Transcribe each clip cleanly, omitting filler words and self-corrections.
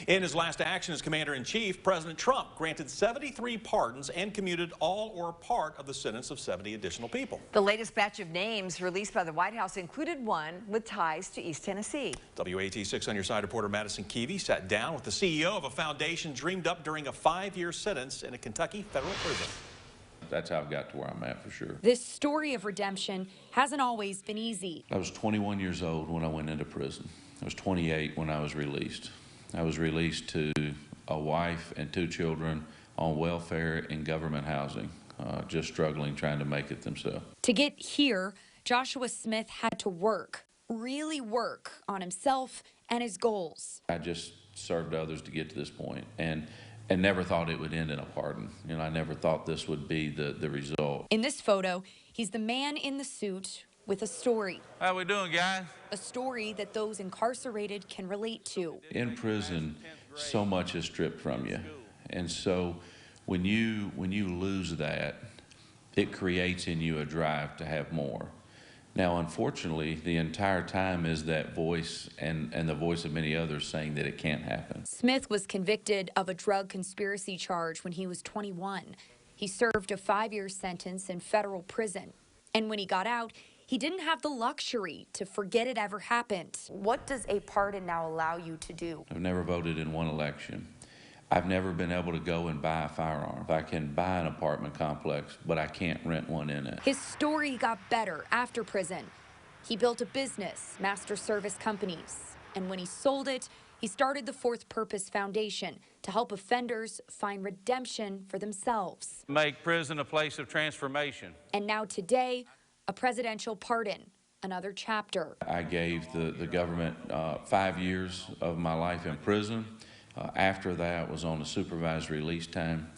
In his last action as commander-in-chief, President Trump granted 73 pardons and commuted all or part of the sentence of 70 additional people. The latest batch of names released by the White House included one with ties to East Tennessee. WATE 6 on your side reporter Madison Keevy sat down with the CEO of a foundation dreamed up during a 5-year sentence in a Kentucky federal prison. That's how I got to where I'm at, for sure. This story of redemption hasn't always been easy. I was 21 years old when I went into prison. I was 28 when I was released. I was released to a wife and 2 children on welfare and government housing, just struggling, trying to make it themselves. To get here, Joshua Smith had to work, really work on himself and his goals. I just served others to get to this point, and never thought it would end in a pardon. You know, I never thought this would be the result. In this photo, he's the man in the suit with a story. How we doing, guys? A story that those incarcerated can relate to. In prison, so much is stripped from you. And so when you lose that, it creates in you a drive to have more. Now, unfortunately, the entire time is that voice and the voice of many others saying that it can't happen. Smith was convicted of a drug conspiracy charge when he was 21. He served a 5-year sentence in federal prison. And when he got out, he didn't have the luxury to forget it ever happened. What does a pardon now allow you to do? I've never voted in one election. I've never been able to go and buy a firearm. I can buy an apartment complex, but I can't rent one in it. His story got better after prison. He built a business, Master Service Companies. And when he sold it, he started the Fourth Purpose Foundation to help offenders find redemption for themselves. Make prison a place of transformation. And now today, a presidential pardon, another chapter. I gave the government 5 years of my life in prison. After that was on a supervised release time.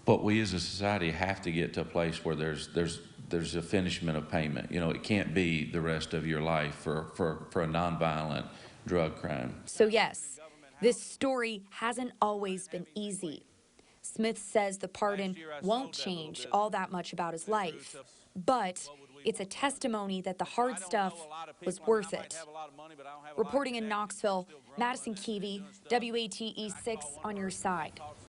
But we as a society have to get to a place where there's a finishment of payment. You know, it can't be the rest of your life for a nonviolent drug crime. So yes, this story hasn't always been easy. Smith says the pardon won't change all that much about his life, but it's a testimony that the hard stuff was worth it. Reporting in Knoxville, Madison Keevy, WATE 6 on your side.